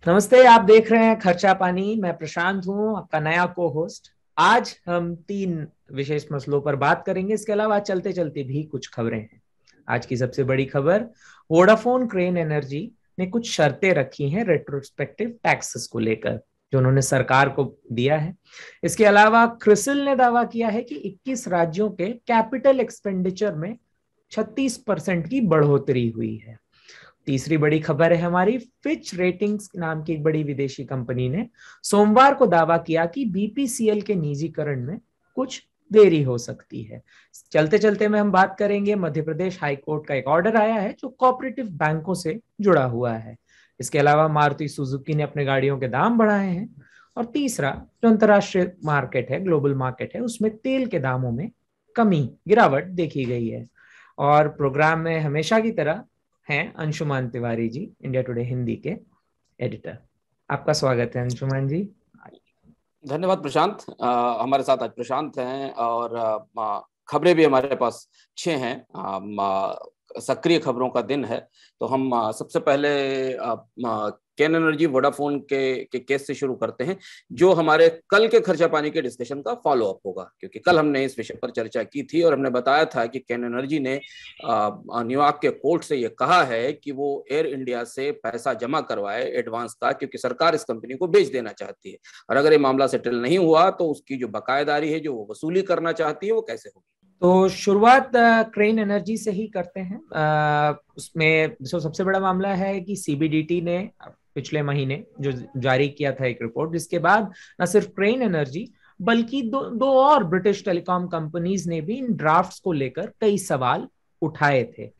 नमस्ते। आप देख रहे हैं खर्चा पानी। मैं प्रशांत हूं, आपका नया को होस्ट। आज हम तीन विशेष मसलों पर बात करेंगे। इसके अलावा चलते चलते भी कुछ खबरें हैं। आज की सबसे बड़ी खबर, वोडाफोन क्रेन एनर्जी ने कुछ शर्तें रखी हैं रेट्रोस्पेक्टिव टैक्सेस को लेकर, जो उन्होंने सरकार को दिया है। इसके अलावा क्रिसिल ने दावा किया है कि 21 राज्यों के कैपिटल एक्सपेंडिचर में 36% की बढ़ोतरी हुई है। तीसरी बड़ी खबर है हमारी, फिच रेटिंग्स नाम की एक बड़ी विदेशी कंपनी ने सोमवार को दावा किया कि बीपीसीएल के निजीकरण में कुछ देरी हो सकती है। चलते चलते में हम बात करेंगे, मध्य प्रदेश हाईकोर्ट का एक ऑर्डर आया है जो कोऑपरेटिव बैंकों से जुड़ा हुआ है। इसके अलावा मारुति सुजुकी ने अपने गाड़ियों के दाम बढ़ाए हैं। और तीसरा, जो अंतरराष्ट्रीय मार्केट है, ग्लोबल मार्केट है, उसमें तेल के दामों में कमी, गिरावट देखी गई है। और प्रोग्राम में हमेशा की तरह हैं अंशुमान तिवारी जी, इंडिया टुडे हिंदी के एडिटर। आपका स्वागत है अंशुमान जी। धन्यवाद प्रशांत। हमारे साथ आज प्रशांत हैं और खबरें भी हमारे पास 6 हैं। सक्रिय खबरों का दिन है। तो हम सबसे पहले केन एनर्जी वोडाफोन के केस से शुरू करते हैं, जो हमारे कल के खर्चा पानी के डिस्कशन का फॉलो अप होगा, क्योंकि कल हमने इस विषय पर चर्चा की थी और हमने बताया था कि केन एनर्जी ने न्यूयॉर्क के कोर्ट से ये कहा है कि वो एयर इंडिया से पैसा जमा करवाए एडवांस का, क्योंकि सरकार इस कंपनी को बेच देना चाहती है। और अगर ये मामला सेटल नहीं हुआ तो उसकी जो बकायेदारी है, जो वो वसूली करना चाहती है, वो कैसे होगी। तो शुरुआत क्रेन एनर्जी से ही करते हैं। उसमें जो सबसे बड़ा मामला है कि सीबीडीटी ने पिछले महीने जो जारी किया था एक रिपोर्ट, जिसके बाद न सिर्फ क्रेन एनर्जी बल्कि दो और ब्रिटिश टेलीकॉम कंपनीज ने भी इन ड्राफ्ट्स को लेकर कई सवाल उठाए थे।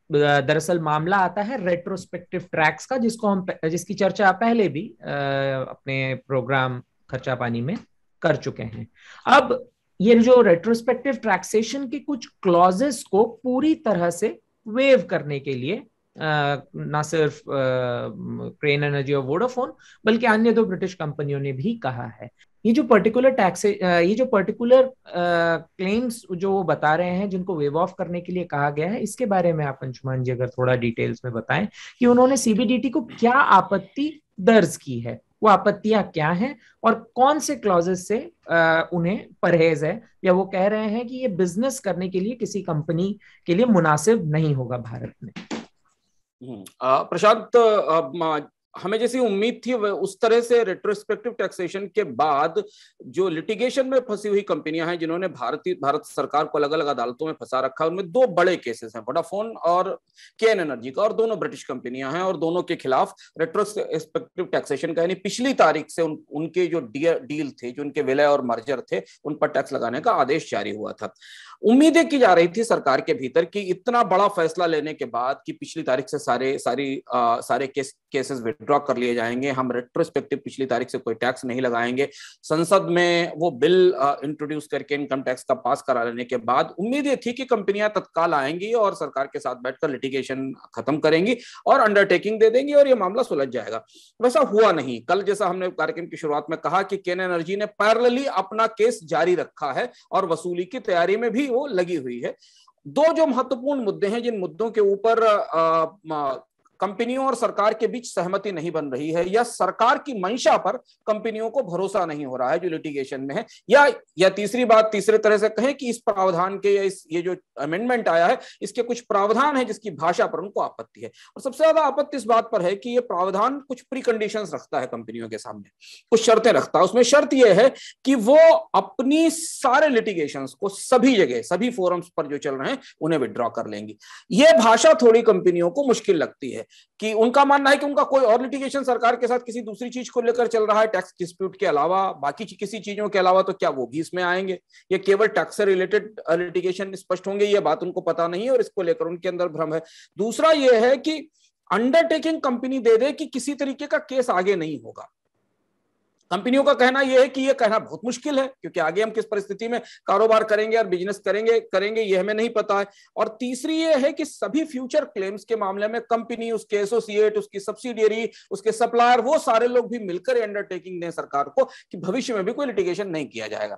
दरअसल मामला आता है रेट्रोस्पेक्टिव ट्रैक्स का, जिसकी चर्चा पहले भी अपने प्रोग्राम खर्चा पानी में कर चुके हैं। अब ये जो रेट्रोस्पेक्टिव टैक्सेशन के कुछ क्लॉजेस को पूरी तरह से वेव करने के लिए ना सिर्फ क्रेन एनर्जी और वोडाफोन बल्कि अन्य दो ब्रिटिश कंपनियों ने भी कहा है। ये जो पर्टिकुलर क्लेम्स जो वो बता रहे हैं, जिनको वेव ऑफ करने के लिए कहा गया है, इसके बारे में आप अंशुमान जी अगर थोड़ा डिटेल्स में बताएं कि उन्होंने सीबीडीटी को क्या आपत्ति दर्ज की है, वो आपत्तियां क्या हैं और कौन से क्लॉजेस से उन्हें परहेज है, या वो कह रहे हैं कि ये बिजनेस करने के लिए किसी कंपनी के लिए मुनासिब नहीं होगा भारत में। प्रशांत, हमें जैसी उम्मीद थी उस तरह से रेट्रोस्पेक्टिव टैक्सेशन के बाद जो लिटिगेशन में फंसी हुई कंपनियां हैं, जिन्होंने भारत सरकार को अलग अलग अदालतों में फंसा रखा है, उनमें 2 बड़े केसेस हैं, वोडाफोन और केन एनर्जी का, और दोनों ब्रिटिश कंपनियां हैं और दोनों के खिलाफ रेट्रोस्पेक्टिव टैक्सेशन का, यानी पिछली तारीख से उनके जो डील थे, जो उनके विलय और मर्जर थे, उन पर टैक्स लगाने का आदेश जारी हुआ था। उम्मीदें की जा रही थी सरकार के भीतर कि इतना बड़ा फैसला लेने के बाद कि पिछली तारीख से सारे केसेस विड्रॉ कर लिए जाएंगे, हम रेट्रोस्पेक्टिव पिछली तारीख से कोई टैक्स नहीं लगाएंगे, संसद में वो बिल इंट्रोड्यूस करके इनकम टैक्स का पास करा लेने के बाद उम्मीद ये थी कि कंपनियां तत्काल आएंगी और सरकार के साथ बैठकर लिटिगेशन खत्म करेंगी और अंडरटेकिंग दे देंगी और ये मामला सुलझ जाएगा। वैसा हुआ नहीं। कल जैसा हमने कार्यक्रम की शुरुआत में कहा कि केन एनर्जी ने पैरेलली अपना केस जारी रखा है और वसूली की तैयारी में भी वो लगी हुई है। 2 जो महत्वपूर्ण मुद्दे हैं, जिन मुद्दों के ऊपर कंपनियों और सरकार के बीच सहमति नहीं बन रही है, या सरकार की मंशा पर कंपनियों को भरोसा नहीं हो रहा है जो लिटिगेशन में है, या तीसरी बात, तीसरे तरह से कहें कि इस प्रावधान के या ये जो अमेंडमेंट आया है, इसके कुछ प्रावधान है जिसकी भाषा पर उनको आपत्ति है। और सबसे ज्यादा आपत्ति इस बात पर है कि ये प्रावधान कुछ प्री कंडीशंस रखता है कंपनियों के सामने, कुछ शर्तें रखता है। उसमें शर्त यह है कि वो अपनी सारे लिटिगेशंस को सभी जगह, सभी फोरम्स पर जो चल रहे हैं, उन्हें विड्रॉ कर लेंगी। ये भाषा थोड़ी कंपनियों को मुश्किल लगती है कि उनका मानना है कि उनका कोई और लिटिगेशन सरकार के साथ किसी दूसरी चीज को लेकर चल रहा है, टैक्स डिस्प्यूट के अलावा, बाकी किसी चीजों के अलावा, तो क्या वो भी इसमें आएंगे? ये केवल टैक्स से रिलेटेड लिटिगेशन स्पष्ट होंगे, ये बात उनको पता नहीं है और इसको लेकर उनके अंदर भ्रम है। दूसरा ये है कि अंडरटेकिंग कंपनी दे दे कि किसी तरीके का केस आगे नहीं होगा, कंपनियों का कहना यह है कि यह कहना बहुत मुश्किल है, क्योंकि आगे हम किस परिस्थिति में कारोबार करेंगे और बिजनेस करेंगे ये हमें नहीं पता है। और तीसरी ये है कि सभी फ्यूचर क्लेम्स के मामले में कंपनी, उसके एसोसिएट, उसकी सब्सिडियरी, उसके सप्लायर, वो सारे लोग भी मिलकर अंडरटेकिंग दें सरकार को कि भविष्य में भी कोई लिटिगेशन नहीं किया जाएगा।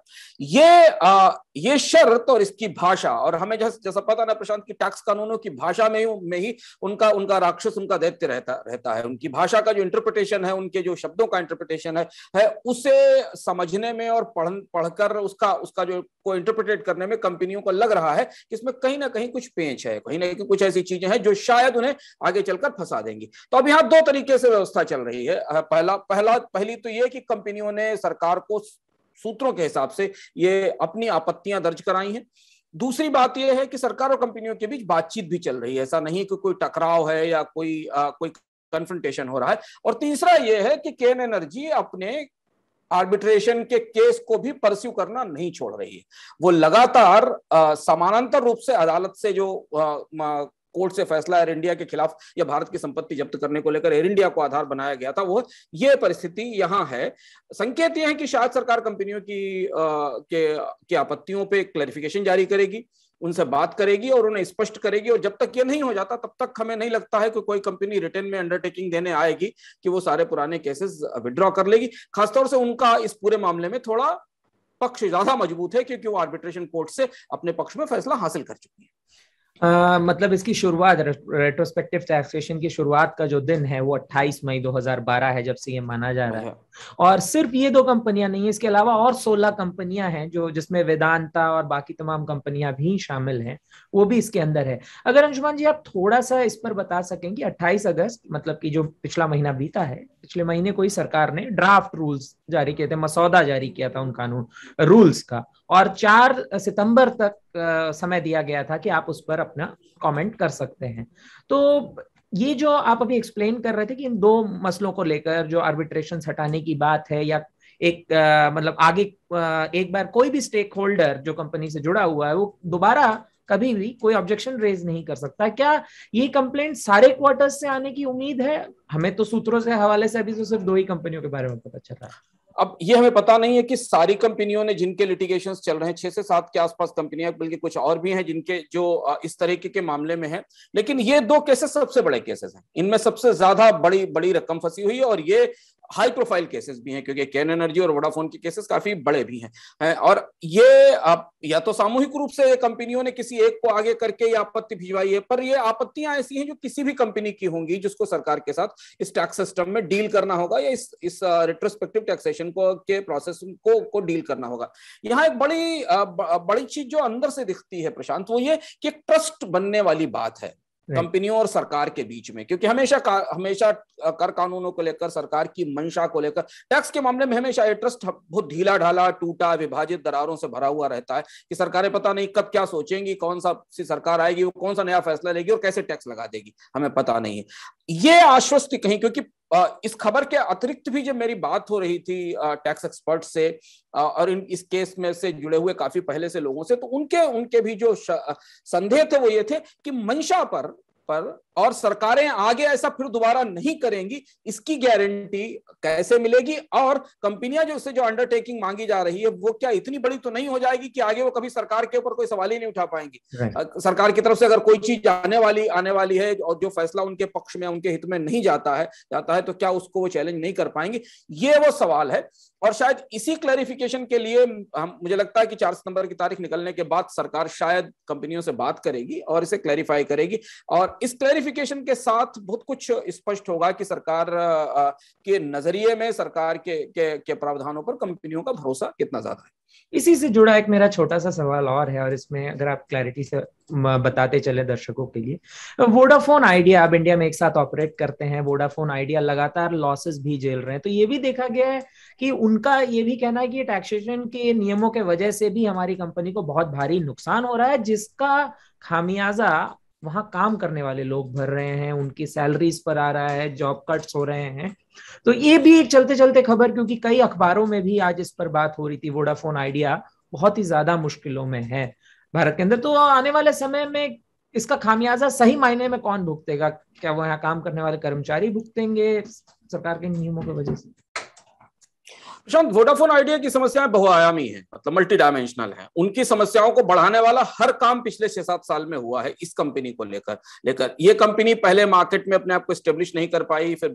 ये शर्त और इसकी भाषा, और हमें जैसा पता ना प्रशांत की टैक्स कानूनों की भाषा में ही उनका राक्षस, उनका दैत्य रहता है। उनकी भाषा का जो इंटरप्रिटेशन है, उनके जो शब्दों का इंटरप्रिटेशन है उसे समझने में और पढ़कर उसका जो को इंटरप्रेट करने में कंपनियों को लग रहा है कि इसमें कहीं ना कहीं कुछ पेंच है, कहीं ना कहीं कुछ ऐसी चीजें हैं जो शायद उन्हें आगे चलकर फंसा देंगी। तो अब यहाँ दो तरीके से व्यवस्था चल रही है। पहली तो ये कि कंपनियों ने सरकार को सूत्रों के हिसाब से ये अपनी आपत्तियां दर्ज कराई हैं। दूसरी बात यह है कि सरकार और कंपनियों के बीच बातचीत भी चल रही है, ऐसा नहीं कि कोई टकराव है या कोई कन्फ्रंटेशन हो रहा है। और तीसरा यह है कि केन एनर्जी अपने आर्बिट्रेशन के केस को भी परस्यू करना नहीं छोड़ रही है। वो लगातार समानांतर रूप से अदालत से जो कोर्ट से फैसला एयर इंडिया के खिलाफ या भारत की संपत्ति जब्त करने को लेकर एयर इंडिया को आधार बनाया गया था, वो ये परिस्थिति यहां है। संकेत ये है कि शायद सरकार कंपनियों की आपत्तियों पे क्लैरिफिकेशन जारी करेगी, उनसे बात करेगी और उन्हें स्पष्ट करेगी। और जब तक ये नहीं हो जाता तब तक हमें नहीं लगता है कि कोई कंपनी रिटर्न में अंडरटेकिंग देने आएगी कि वो सारे पुराने केसेस विड्रॉ कर लेगी। खासतौर से उनका इस पूरे मामले में थोड़ा पक्ष ज्यादा मजबूत है, क्योंकि वो आर्बिट्रेशन कोर्ट से अपने पक्ष में फैसला हासिल कर चुकी है। मतलब इसकी शुरुआत, रेट्रोस्पेक्टिव टैक्सेशन की शुरुआत का जो दिन है वो 28 मई 2012 है, जब से ये माना जा रहा है। और सिर्फ ये दो कंपनियां नहीं है, इसके अलावा और 16 कंपनियां हैं जो जिसमें वेदांता और बाकी तमाम कंपनियां भी शामिल हैं, वो भी इसके अंदर है। अगर अंशुमान जी आप थोड़ा सा इस पर बता सकें कि 28 अगस्त मतलब कि जो पिछला महीना बीता है, पिछले महीने कोई सरकार ने ड्राफ्ट रूल्स जारी किए थे, मसौदा जारी किया था उन कानून रूल्स का, और 4 सितंबर तक समय दिया गया था कि आप उस पर अपना कमेंट कर सकते हैं। तो ये जो आप अभी एक्सप्लेन कर रहे थे कि इन दो मसलों को लेकर जो आर्बिट्रेशन हटाने की बात है, या एक मतलब आगे एक बार कोई भी स्टेक होल्डर जो कंपनी से जुड़ा हुआ है वो दोबारा कभी भी कोई ऑब्जेक्शन रेज नहीं कर सकता, क्या ये कंप्लेंट सारे क्वार्टर्स से आने की उम्मीद है? हमें तो सूत्रों से हवाले से अभी तो सिर्फ 2 ही कंपनियों के बारे में पता चल रहा है। अब ये हमें पता नहीं है कि सारी कंपनियों ने, जिनके लिटिगेशंस चल रहे हैं 6 से 7 के आसपास कंपनियां, बल्कि कुछ और भी हैं जिनके जो इस तरीके के मामले में हैं। लेकिन ये 2 केसेस सबसे बड़े केसेस हैं, इनमें सबसे ज्यादा बड़ी रकम फंसी हुई है, और ये हाई प्रोफाइल केसेस भी हैं, क्योंकि केन एनर्जी और वोडाफोन के केसेस काफी बड़े भी हैं। और ये या तो सामूहिक रूप से कंपनियों ने किसी एक को आगे करके ये आपत्ति भिजवाई है, पर ये आपत्तियां ऐसी हैं जो किसी भी कंपनी की होंगी जिसको सरकार के साथ इस टैक्स सिस्टम में डील करना होगा, या इस रेट्रोस्पेक्टिव टैक्सेशन के प्रोसेस को डील करना होगा। यहाँ एक बड़ी चीज जो अंदर से दिखती है प्रशांत, वो ये कि एक ट्रस्ट बनने वाली बात है कंपनियों और सरकार के बीच में, क्योंकि हमेशा कर कानूनों को लेकर, सरकार की मंशा को लेकर, टैक्स के मामले में हमेशा ये ट्रस्ट बहुत ढीला ढाला, टूटा, विभाजित दरारों से भरा हुआ रहता है कि सरकारें पता नहीं कब क्या सोचेंगी, कौन सा सी सरकार आएगी, वो कौन सा नया फैसला लेगी और कैसे टैक्स लगा देगी, हमें पता नहीं है। ये आश्वस्ति कहीं, क्योंकि इस खबर के अतिरिक्त भी जब मेरी बात हो रही थी टैक्स एक्सपर्ट से और इस केस में से जुड़े हुए काफी पहले से लोगों से, तो उनके भी जो संदेह थे वो ये थे कि मंशा पर और सरकारें आगे ऐसा फिर दोबारा नहीं करेंगी, इसकी गारंटी कैसे मिलेगी, और कंपनियां जो अंडरटेकिंग मांगी जा रही है वो क्या इतनी बड़ी तो नहीं हो जाएगी कि आगे वो कभी सरकार के ऊपर कोई सवाल ही नहीं उठा पाएंगी। सरकार की तरफ से अगर कोई चीज आने वाली है और जो फैसला उनके पक्ष में, उनके हित में नहीं जाता है तो क्या उसको वो चैलेंज नहीं कर पाएंगे, ये वो सवाल है। और शायद इसी क्लैरिफिकेशन के लिए मुझे लगता है कि 4 सितंबर की तारीख निकलने के बाद सरकार शायद कंपनियों से बात करेगी और इसे क्लैरिफाई करेगी, और इस क्लैरिफिकेशन के साथ बहुत कुछ स्पष्ट होगा कि सरकार के नजरिए में सरकार के प्रावधानों पर कंपनियों का भरोसा कितना ज्यादा है। इसी से जुड़ा एक मेरा छोटा सा सवाल और है, और इसमें अगर आप क्लैरिटी से बताते चले दर्शकों के लिए, वोडाफोन आइडिया अब इंडिया में एक साथ ऑपरेट करते हैं, वोडाफोन आइडिया लगातार लॉसेस भी झेल रहे हैं, तो ये भी देखा गया है कि उनका ये भी कहना है कि टैक्सेशन के नियमों के वजह से भी हमारी कंपनी को बहुत भारी नुकसान हो रहा है, जिसका खामियाजा वहां काम करने वाले लोग भर रहे हैं, उनकी सैलरीज पर आ रहा है, जॉब कट्स हो रहे हैं। तो ये भी एक चलते चलते खबर, क्योंकि कई अखबारों में भी आज इस पर बात हो रही थी, वोडाफोन आइडिया बहुत ही ज्यादा मुश्किलों में है भारत के अंदर। तो आने वाले समय में इसका खामियाजा सही मायने में कौन भुगतेगा? क्या वो यहाँ काम करने वाले कर्मचारी भुगतेंगे सरकार के नियमों की वजह से? प्रशांत, वोडाफोन आइडिया की समस्याएं बहुआयामी है, मतलब मल्टी डायमेंशनल है। उनकी समस्याओं को बढ़ाने वाला हर काम पिछले 6-7 साल में हुआ है इस कंपनी को लेकर लेकर ये कंपनी पहले मार्केट में अपने आप को स्टेब्लिश नहीं कर पाई, फिर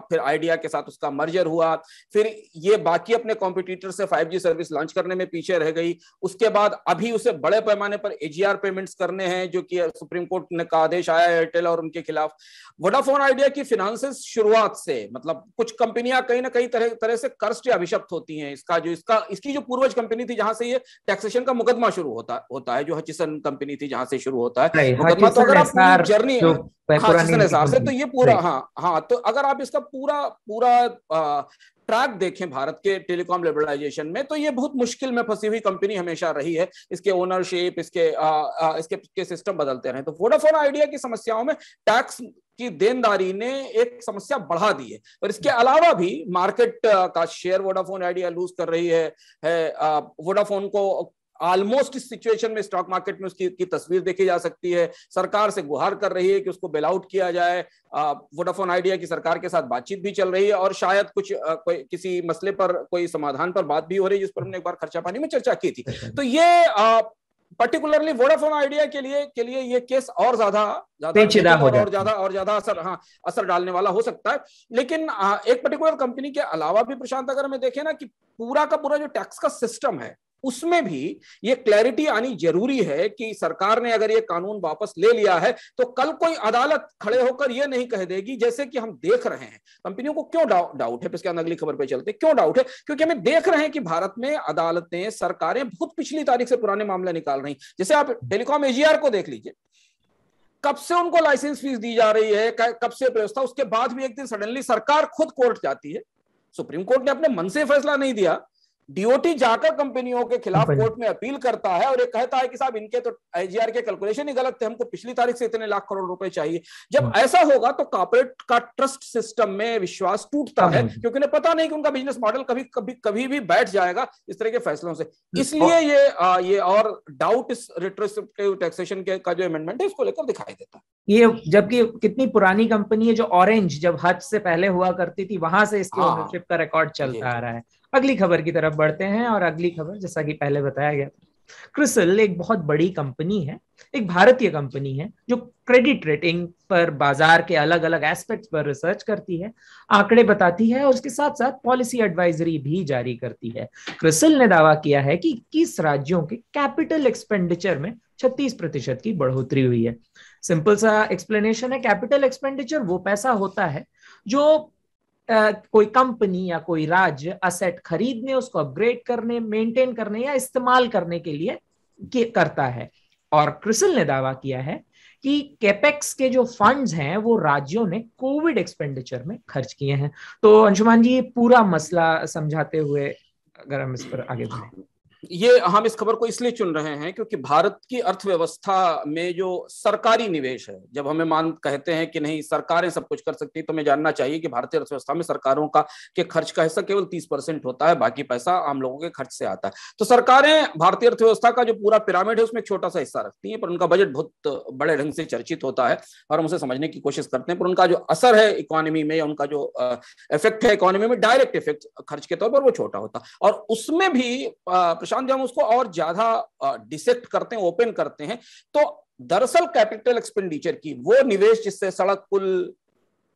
फिर आइडिया के साथ उसका मर्जर हुआ, फिर ये बाकी अपने कॉम्पिटिटर से 5G सर्विस लॉन्च करने में पीछे रह गई। उसके बाद अभी उसे बड़े पैमाने पर AGR पेमेंट्स करने हैं, जो कि सुप्रीम कोर्ट का आदेश आया एयरटेल और उनके खिलाफ। वोडाफोन आइडिया की फिनांसेस शुरुआत से, मतलब कुछ कंपनियां कहीं ना कहीं तरह से कर्स्ड या अभिशप्त होती हैं। इसकी जो पूर्वज कंपनी थी जहां से ये टैक्सेशन का मुकदमा शुरू होता है, जो हचिसन कंपनी थी जहां से शुरू होता है मुकदमा। तो अगर आप पूरी जर्नी, हचिसन एसआर से, तो ये पूरा हाँ, तो अगर आप इसका पूरा ट्रैक देखें भारत के टेलीकॉम लिबरलाइजेशन में, तो ये बहुत मुश्किल में फंसी हुई कंपनी हमेशा रही है। इसके ओनरशिप, इसके सिस्टम बदलते रहे। तो वोडाफोन आइडिया की समस्याओं में टैक्स की देनदारी ने एक समस्या बढ़ा दी है। और इसके अलावा भी मार्केट का शेयर वोडाफोन आइडिया लूज कर रही है। वोडाफोन को ऑलमोस्ट इस सिचुएशन में स्टॉक मार्केट में उसकी तस्वीर देखी जा सकती है। सरकार से गुहार कर रही है कि उसको बेल आउट किया जाए। वोडाफोन आइडिया की सरकार के साथ बातचीत भी चल रही है और शायद कोई किसी मसले पर, कोई समाधान पर बात भी हो रही है, जिस पर हमने एक बार खर्चा पानी में चर्चा की थी। तो ये पर्टिकुलरली वोडाफोन आइडिया के लिए ये केस और ज्यादा और ज्यादा असर डालने वाला हो सकता है। लेकिन एक पर्टिकुलर कंपनी के अलावा भी प्रशांत, अगर हमें देखें ना कि पूरा का पूरा जो टैक्स का सिस्टम है, उसमें भी ये क्लैरिटी आनी जरूरी है कि सरकार ने अगर ये कानून वापस ले लिया है तो कल कोई अदालत खड़े होकर ये नहीं कह देगी, जैसे कि हम देख रहे हैं कंपनियों को क्यों डाउट है। इसके अगली खबर पे चलते, क्यों डाउट है? क्योंकि हमें देख रहे हैं कि भारत में अदालतें, सरकारें बहुत पिछली तारीख से पुराने मामले निकाल रही। जैसे आप टेलीकॉम AGR को देख लीजिए, कब से उनको लाइसेंस फीस दी जा रही है, कब से व्यवस्था, उसके बाद भी एक दिन सडनली सरकार खुद कोर्ट जाती है। सुप्रीम कोर्ट ने अपने मन से फैसला नहीं दिया, DOT जाकर कंपनियों के खिलाफ कोर्ट में अपील करता है और ये कहता है कि साहब इनके तो AGR के कैलकुलेशन ही गलत थे, हमको पिछली तारीख से इतने लाख करोड़ रुपए चाहिए। जब ऐसा होगा तो कॉर्पोरेट का ट्रस्ट सिस्टम में विश्वास टूटता है, क्योंकि उन्हें पता नहीं कि उनका बिजनेस मॉडल कभी भी बैठ जाएगा इस तरह के फैसलों से। इसलिए ये और डाउट इस रेट्रोस्पेक्टिव टैक्सेशन का जो अमेंडमेंट है, इसको लेकर दिखाई देता है। ये जबकि कितनी पुरानी कंपनी है, जो ऑरेंज जब हज से पहले हुआ करती थी, वहां से इसकी ओनरशिप का रिकॉर्ड चलता आ रहा है। अगली खबर की तरफ बढ़ते हैं, और अगली खबर जैसा कि पहले बताया गया, क्रिसिल एक बहुत बड़ी कंपनी है, एक भारतीय कंपनी है जो क्रेडिट रेटिंग पर, बाजार के अलग अलग एस्पेक्ट्स पर रिसर्च करती है, आंकड़े बताती है और उसके साथ साथ पॉलिसी एडवाइजरी भी जारी करती है। क्रिसिल ने दावा किया है कि 21 राज्यों के कैपिटल एक्सपेंडिचर में 36% की बढ़ोतरी हुई है। सिंपल सा एक्सप्लेनेशन है, कैपिटल एक्सपेंडिचर वो पैसा होता है जो कोई कंपनी या कोई राज्य असेट खरीदने, उसको अपग्रेड करने, मेंटेन करने या इस्तेमाल करने के लिए करता है। और क्रिसिल ने दावा किया है कि कैपेक्स के जो फंड्स हैं वो राज्यों ने कोविड एक्सपेंडिचर में खर्च किए हैं। तो अंशुमान जी, ये पूरा मसला समझाते हुए अगर हम इस पर आगे बढ़ें। ये हम इस खबर को इसलिए चुन रहे हैं क्योंकि भारत की अर्थव्यवस्था में जो सरकारी निवेश है, जब हमें कहते हैं कि नहीं सरकारें सब कुछ कर सकती, तो हमें जानना चाहिए कि भारतीय अर्थव्यवस्था में सरकारों के खर्च का हिस्सा केवल 30% होता है, बाकी पैसा आम लोगों के खर्च से आता है। तो सरकारें भारतीय अर्थव्यवस्था का जो पूरा पिरामिड है उसमें एक छोटा सा हिस्सा रखती है, पर उनका बजट बहुत बड़े ढंग से चर्चित होता है और हम उसे समझने की कोशिश करते हैं। पर उनका जो असर है इकोनॉमी में, या उनका जो इफेक्ट है इकोनॉमी में, डायरेक्ट इफेक्ट खर्च के तौर पर, वो छोटा होता। और उसमें भी जब हम उसको और ज्यादा डिसेक्ट करते हैं, ओपन करते हैं, तो दरअसल कैपिटल एक्सपेंडिचर की वो निवेश जिससे सड़क, पुल,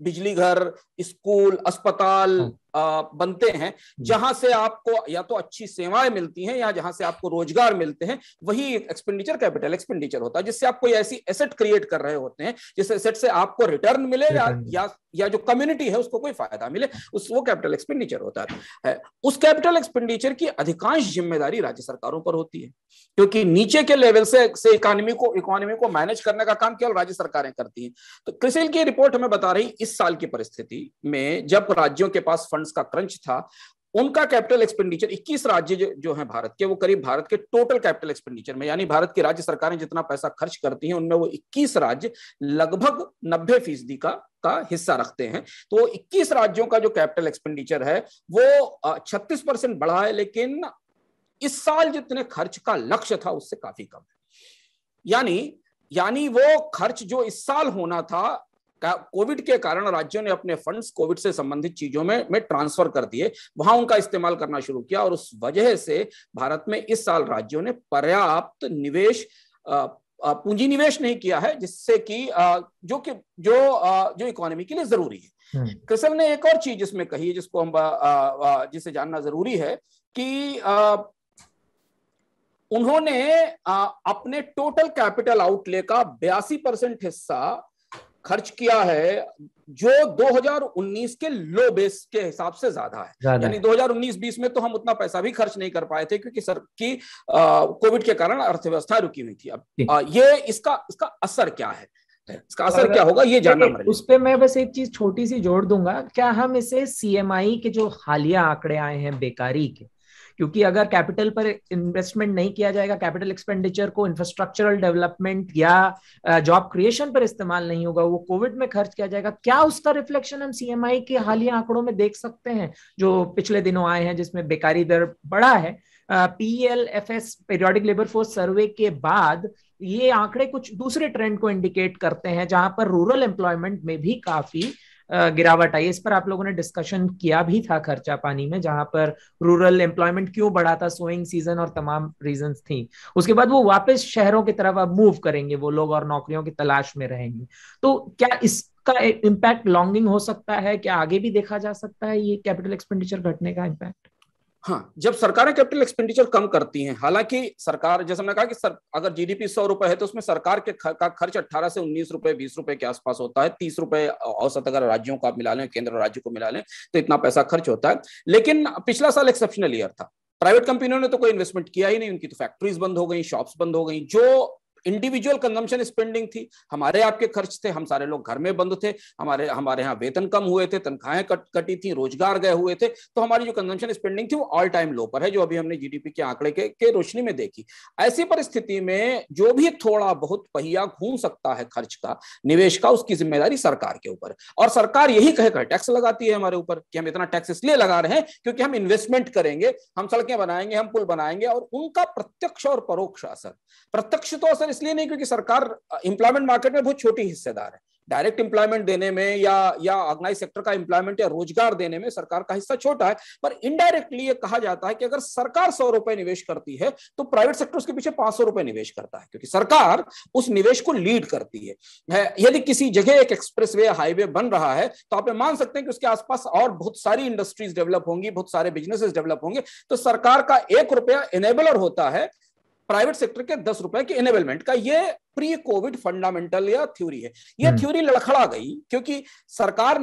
बिजली घर, स्कूल, अस्पताल बनते हैं, जहां से आपको या तो अच्छी सेवाएं मिलती हैं या जहां से आपको रोजगार मिलते हैं, वही एक्सपेंडिचर कैपिटल एक्सपेंडिचर होता है, जिससे आप कोई ऐसी एसेट क्रिएट कर रहे होते हैं जिस एसेट से आपको रिटर्न मिले या जो कम्युनिटी है उसको कोई फायदा मिले, वो कैपिटल एक्सपेंडिचर होता है। उस कैपिटल एक्सपेंडिचर की अधिकांश जिम्मेदारी राज्य सरकारों पर होती है, क्योंकि नीचे के लेवल से इकोनॉमी को मैनेज करने का काम केवल राज्य सरकारें करती हैं। तो क्रिसिल की रिपोर्ट हमें बता रही, इस साल की परिस्थिति में जब राज्यों के पास फंड्स का क्रंच था, उनका कैपिटल एक्सपेंडिचर 21 राज्य जो हैं भारत के, वो करीब भारत के टोटल कैपिटल एक्सपेंडिचर में, यानी भारत की राज्य सरकारें जितना पैसा खर्च करती हैं, उनमें वो 21 राज्य लगभग 90% का हिस्सा रखते हैं। तो 21 राज्यों का जो कैपिटल एक्सपेंडिचर है वो 36% बढ़ा है, लेकिन इस साल जितने खर्च का लक्ष्य था उससे काफी कम है। यानी वो खर्च जो इस साल होना था कोविड के कारण राज्यों ने अपने फंड्स कोविड से संबंधित चीजों में ट्रांसफर कर दिए, वहां उनका इस्तेमाल करना शुरू किया, और उस वजह से भारत में इस साल राज्यों ने पर्याप्त निवेश, पूंजी निवेश नहीं किया है, जिससे कि जो इकोनॉमी के लिए जरूरी है। क्रिसल ने एक और चीज इसमें कही जिसको हम जिसे जानना जरूरी है कि उन्होंने अपने टोटल कैपिटल आउटले का 82% हिस्सा खर्च किया है, जो 2019 के लो बेस के हिसाब से ज्यादा है। यानी 2019-20 में तो हम उतना पैसा भी खर्च नहीं कर पाए थे, क्योंकि कोविड के कारण अर्थव्यवस्था रुकी हुई थी। अब ये इसका असर क्या है, इसका असर क्या होगा, ये जानना पड़ेगा। उस पे मैं बस एक चीज छोटी सी जोड़ दूंगा। क्या हम इसे सीएमआई के जो हालिया आंकड़े आए हैं बेकारी के, क्योंकि अगर कैपिटल पर इन्वेस्टमेंट नहीं किया जाएगा, कैपिटल एक्सपेंडिचर को इंफ्रास्ट्रक्चरल डेवलपमेंट या जॉब क्रिएशन पर इस्तेमाल नहीं होगा, वो कोविड में खर्च किया जाएगा, क्या उसका रिफ्लेक्शन हम सीएमआई के हालिया आंकड़ों में देख सकते हैं जो पिछले दिनों आए हैं, जिसमें बेकारी दर बढ़ा है? PLFS periodic labour force survey के बाद ये आंकड़े कुछ दूसरे ट्रेंड को इंडिकेट करते हैं, जहां पर रूरल एम्प्लॉयमेंट में भी काफी गिरावट आई। इस पर आप लोगों ने डिस्कशन किया भी था खर्चा पानी में, जहां पर रूरल एम्प्लॉयमेंट क्यों बढ़ा था, सोइंग सीजन और तमाम रीजंस थी। उसके बाद वो वापस शहरों की तरफ अब मूव करेंगे वो लोग, और नौकरियों की तलाश में रहेंगे। तो क्या इसका इम्पैक्ट लॉन्गिंग हो सकता है? क्या आगे भी देखा जा सकता है ये कैपिटल एक्सपेंडिचर घटने का इम्पैक्ट? हाँ, जब सरकारें कैपिटल एक्सपेंडिचर कम करती हैं, हालांकि सरकार, जैसे हमने कहा कि अगर जीडीपी 100 रुपए है तो उसमें सरकार का खर्च 18 से 19 रुपए 20 रुपए के आसपास होता है। 30 रुपए औसत अगर राज्यों को आप मिला लें, केंद्र और राज्य को मिला लें, तो इतना पैसा खर्च होता है। लेकिन पिछला साल एक्सेप्शनल ईयर था, प्राइवेट कंपनियों ने तो कोई इन्वेस्टमेंट किया ही नहीं, उनकी तो फैक्ट्रीज बंद हो गई, शॉप्स बंद हो गई। जो इंडिविजुअल कंजम्पशन स्पेंडिंग थी, हमारे आपके खर्च थे, हम सारे लोग घर में बंद थे, हमारे यहाँ वेतन कम हुए थे, तनख्वाहें कटी थी, रोजगार गए हुए थे, तो हमारी जो कंजम्पशन स्पेंडिंग थी वो ऑल टाइम लो पर है, जो अभी हमने जीडीपी के आंकड़े के रोशनी में देखी। ऐसी परिस्थिति में जो भी थोड़ा बहुत पहिया घूम सकता है खर्च का, निवेश का, उसकी जिम्मेदारी सरकार के ऊपर। और सरकार यही कहकर टैक्स लगाती है हमारे ऊपर कि हम इतना टैक्स इसलिए लगा रहे हैं क्योंकि हम इन्वेस्टमेंट करेंगे, हम सड़कें बनाएंगे, हम पुल बनाएंगे। और उनका प्रत्यक्ष और परोक्ष असर, प्रत्यक्ष तो असर इसलिए नहीं क्योंकि सरकार एम्प्लॉयमेंट मार्केट में बहुत छोटी हिस्सेदार है, डायरेक्ट एम्प्लॉयमेंट देने में या ऑर्गेनाइज सेक्टर का एम्प्लॉयमेंट या रोजगार देने में सरकार का हिस्सा छोटा है। पर इनडायरेक्टली ये कहा जाता है कि अगर सरकार 100 रुपए निवेश करती है तो प्राइवेट सेक्टर उसके पीछे 500 रुपए निवेश करता है, क्योंकि सरकार उस निवेश को लीड करती है। यदि किसी जगह एक एक्सप्रेसवे हाईवे बन रहा है तो आप मान सकते हैं कि उसके आसपास और बहुत सारी इंडस्ट्रीज डेवलप होंगी, बहुत सारे बिजनेसेस डेवलप होंगे। तो सरकार का 1 रुपया इनेबलर होता है प्राइवेट सेक्टर के 10 रुपए के इनेबलमेंट का। ये प्री कोविड फंडामेंटल या थ्योरी है। ये थ्योरी लड़खड़ा गई क्योंकि सरकार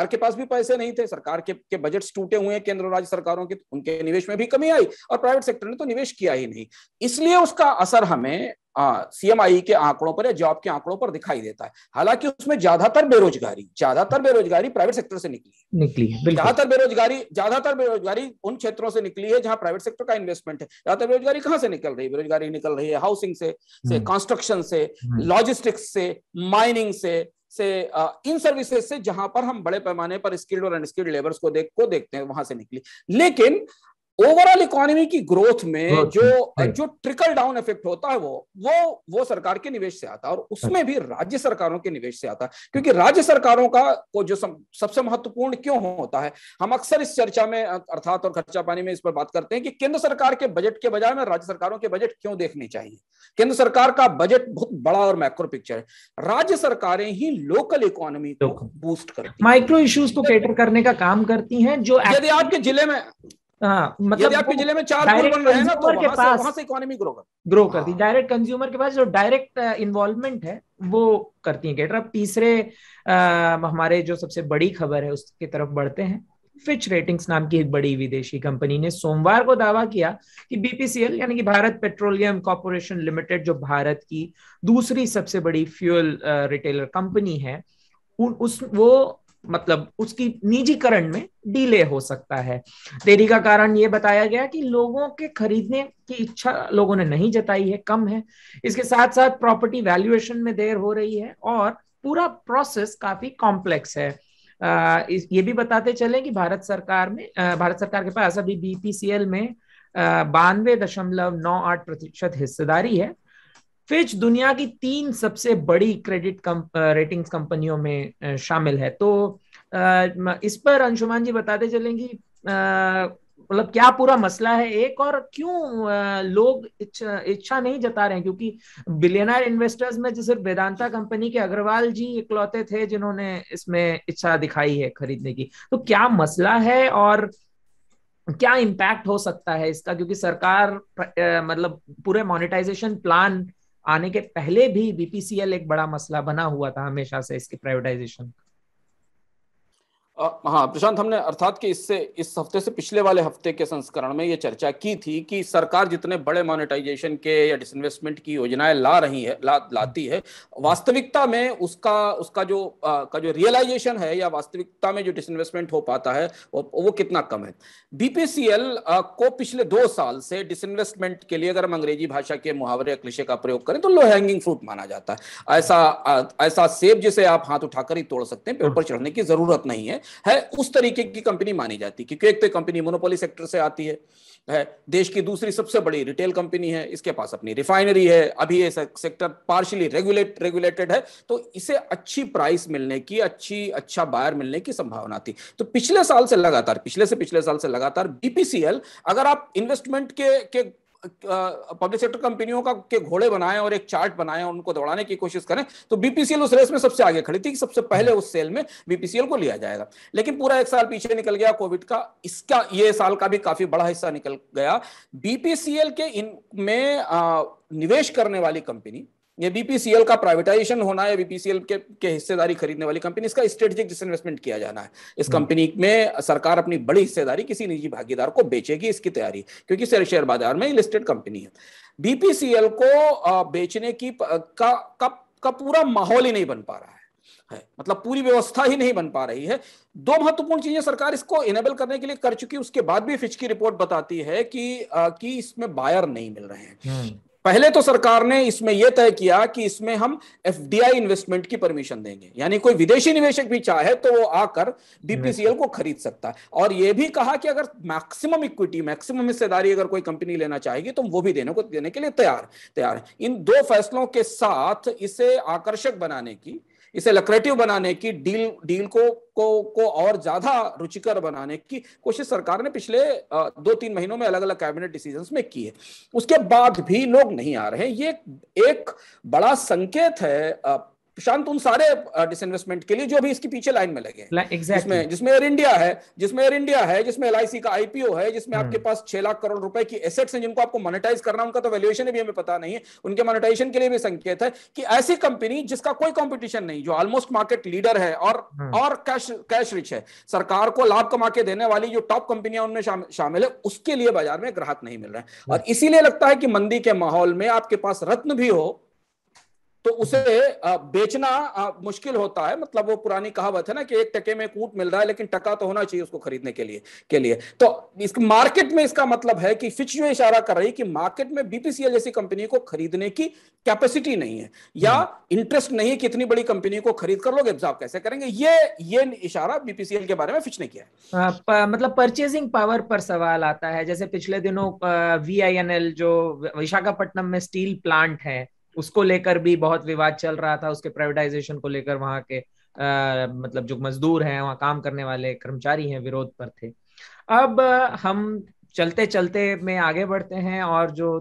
के पास भी पैसे नहीं थे, सरकार के बजट्स टूटे हुए हैं केंद्र और राज्य सरकारों के, उनके निवेश में भी कमी आई, और प्राइवेट सेक्टर ने तो निवेश किया ही नहीं। इसलिए उसका असर हमें सीएमआई के आंकड़ों पर या जॉब के आंकड़ों पर दिखाई देता है। हालांकि उसमें ज्यादातर बेरोजगारी प्राइवेट सेक्टर से निकली है। ज्यादातर बेरोजगारी उन क्षेत्रों से निकली है जहां प्राइवेट सेक्टर का इन्वेस्टमेंट है। ज्यादातर बेरोजगारी कहां से निकल रही है? बेरोजगारी निकल रही है हाउसिंग से कंस्ट्रक्शन से, लॉजिस्टिक्स से, माइनिंग से इन सर्विसेज से, जहां पर हम बड़े पैमाने पर स्किल्ड और अनस्किल्ड लेबर्स को देखते हैं, वहां से निकली। लेकिन ओवरऑल इकोनॉमी की ग्रोथ में जो ट्रिकल डाउन इफेक्ट होता है वो सरकार के निवेश से आता है, और उसमें भी राज्य सरकारों के निवेश से आता है। क्योंकि राज्य सरकारों को जो सबसे महत्वपूर्ण क्यों होता है, हम अक्सर इस चर्चा में अर्थात और खर्चा पानी में इस पर बात करते हैं कि केंद्र सरकार के बजट के बजाय में राज्य सरकारों के बजट क्यों देखने चाहिए। केंद्र सरकार का बजट बहुत बड़ा और मैक्रो पिक्चर है, राज्य सरकारें ही लोकल इकोनॉमी को बूस्ट करती हैं, माइक्रो इश्यूज को कैटर करने का काम करती हैं। जो यदि आपके जिले में मतलब आपके जिले में 4 पुल बन रहे हैं ना, तो वहां से इकोनॉमी ग्रो करती है। डायरेक्ट कंज्यूमर के पास जो डायरेक्ट इन्वॉल्वमेंट है वो करती है कैटर। अब तीसरे हमारे जो सबसे बड़ी खबर है उसकी तरफ बढ़ते हैं। फिच रेटिंग्स नाम की एक बड़ी विदेशी कंपनी ने सोमवार को दावा किया कि बीपीसीएल यानी कि भारत पेट्रोलियम कॉर्पोरेशन लिमिटेड, जो भारत की दूसरी सबसे बड़ी फ्यूल रिटेलर कंपनी है, उसकी निजीकरण में डिले हो सकता है। देरी का कारण ये बताया गया कि लोगों के खरीदने की इच्छा लोगों ने नहीं जताई है, कम है। इसके साथ साथ प्रॉपर्टी वैल्यूएशन में देर हो रही है और पूरा प्रोसेस काफी कॉम्प्लेक्स है। ये भी बताते चले कि भारत सरकार के पास अभी बीपीसीएल में 92.98% हिस्सेदारी है। फिच दुनिया की 3 सबसे बड़ी क्रेडिट रेटिंग्स कंपनियों में शामिल है। तो इस पर अंशुमान जी बताते चलेंगी मतलब क्या पूरा मसला है एक, और क्यों लोग इच्छा नहीं जता रहे हैं, क्योंकि बिलियनर इन्वेस्टर्स में सिर्फ वेदांता कंपनी के अग्रवाल जी इकलौते थे जिन्होंने इसमें इच्छा दिखाई है खरीदने की। तो क्या मसला है और क्या इम्पैक्ट हो सकता है इसका, क्योंकि सरकार मतलब पूरे मोनेटाइजेशन प्लान आने के पहले भी बीपीसीएल एक बड़ा मसला बना हुआ था हमेशा से, इसकी प्राइवेटाइजेशन। हाँ प्रशांत, हमने अर्थात कि इससे इस हफ्ते से पिछले वाले हफ्ते के संस्करण में ये चर्चा की थी कि सरकार जितने बड़े मोनेटाइजेशन के या डिसइन्वेस्टमेंट की योजनाएं लाती है, वास्तविकता में उसका उसका जो का जो रियलाइजेशन है या वास्तविकता में जो डिसइन्वेस्टमेंट हो पाता है वो कितना कम है। बीपीसीएल को पिछले 2 साल से डिसइन्वेस्टमेंट के लिए, अगर हम अंग्रेजी भाषा के मुहावरे या क्लिशे का प्रयोग करें तो लो हैंगिंग फ्रूट माना जाता है। ऐसा सेब जिसे आप हाथ उठाकर ही तोड़ सकते हैं, पेड़ पर चढ़ने की जरूरत नहीं है उस तरीके की कंपनी मानी जाती है, क्योंकि एक तो कंपनी मोनोपोली सेक्टर से आती है देश की दूसरी सबसे बड़ी रिटेल कंपनी है, इसके पास अपनी रिफाइनरी है, अभी ये सेक्टर पार्शियली रेगुलेटेड है, तो इसे अच्छी प्राइस मिलने की, अच्छा बायर मिलने की संभावना थी। तो पिछले साल से लगातार बीपीसीएल, अगर आप इन्वेस्टमेंट के पब्लिक सेक्टर कंपनियों के घोड़े बनाएं और एक चार्ट बनाएं और उनको दौड़ाने की कोशिश करें, तो बीपीसीएल उस रेस में सबसे आगे खड़ी थी कि सबसे पहले उस सेल में बीपीसीएल को लिया जाएगा। लेकिन पूरा 1 साल पीछे निकल गया कोविड का, इसका ये साल का भी काफी बड़ा हिस्सा निकल गया। बीपीसीएल के इनमें निवेश करने वाली कंपनी, ये बीपीसीएल का प्राइवेटाइजेशन होना है, बीपीसीएल के हिस्सेदारी खरीदने वाली कंपनी, इसका स्ट्रेटेजिक डिसइन्वेस्टमेंट किया जाना है। इस कंपनी में सरकार अपनी बड़ी हिस्सेदारी किसी निजी भागीदार को बेचेगी, इसकी तैयारी, क्योंकि शेयर बाजार में लिस्टेड कंपनी है। बीपीसीएल को बेचने की का पूरा माहौल ही नहीं बन पा रहा है, मतलब पूरी व्यवस्था ही नहीं बन पा रही है। 2 महत्वपूर्ण चीजें सरकार इसको इनेबल करने के लिए कर चुकी, उसके बाद भी फिच की रिपोर्ट बताती है कि इसमें बायर नहीं मिल रहे हैं। पहले तो सरकार ने इसमें यह तय किया कि इसमें हम एफडीआई इन्वेस्टमेंट की परमिशन देंगे, यानी कोई विदेशी निवेशक भी चाहे तो वो आकर बीपीसीएल को खरीद सकता है, और यह भी कहा कि अगर मैक्सिमम इक्विटी, मैक्सिमम हिस्सेदारी अगर कोई कंपनी लेना चाहेगी तो वो भी देने के लिए तैयार है। इन 2 फैसलों के साथ इसे आकर्षक बनाने की, इसे लक्रेटिव बनाने की, डील को और ज्यादा रुचिकर बनाने की कोशिश सरकार ने पिछले 2-3 महीनों में अलग अलग कैबिनेट डिसीजंस में की है। उसके बाद भी लोग नहीं आ रहे हैं। ये एक बड़ा संकेत है प्रशांत उन सारे डिसइन्वेस्टमेंट के लिए जो भी इसके पीछे लाइन में लगे हैं। exactly. जिसमें एयर इंडिया है, जिसमें एलआईसी का आईपीओ है, जिसमें आपके पास 6 लाख करोड़ रुपए की एसेट्स हैं जिनको आपको मोनेटाइज करना, उनका तो वैल्यूएशन भी हमें पता नहीं है, उनके मोनेटाइजेशन के लिए भी संकेत है कि ऐसी कंपनी जिसका कोई कंपटीशन नहीं, जो ऑलमोस्ट मार्केट लीडर है और कैश रिच है, सरकार को लाभ कमा के देने वाली जो टॉप कंपनियां उनमें शामिल है, उसके लिए बाजार में ग्राहक नहीं मिल रहे हैं। और इसीलिए लगता है कि मंदी के माहौल में आपके पास रत्न भी हो तो उसे बेचना मुश्किल होता है। मतलब वो पुरानी कहावत है ना कि 1 टके में ऊंट मिल रहा है, लेकिन टका तो होना चाहिए उसको खरीदने के लिए। तो इस मार्केट में इसका मतलब है कि फिच जो इशारा कर रही है कि मार्केट में बीपीसीएल जैसी कंपनी को खरीदने की कैपेसिटी नहीं है या इंटरेस्ट नहीं है कि इतनी बड़ी कंपनी को खरीद कर लोग एब्जॉर्ब कैसे करेंगे। ये इशारा बीपीसीएल के बारे में फिच ने किया है। मतलब परचेजिंग पावर पर सवाल आता है। जैसे पिछले दिनों वीआईएनएल जो विशाखापट्टनम में स्टील प्लांट है, उसको लेकर भी बहुत विवाद चल रहा था, उसके प्राइवेटाइजेशन को लेकर वहां के मतलब जो मजदूर हैं, वहां काम करने वाले कर्मचारी हैं, विरोध पर थे। अब हम चलते चलते में आगे बढ़ते हैं और जो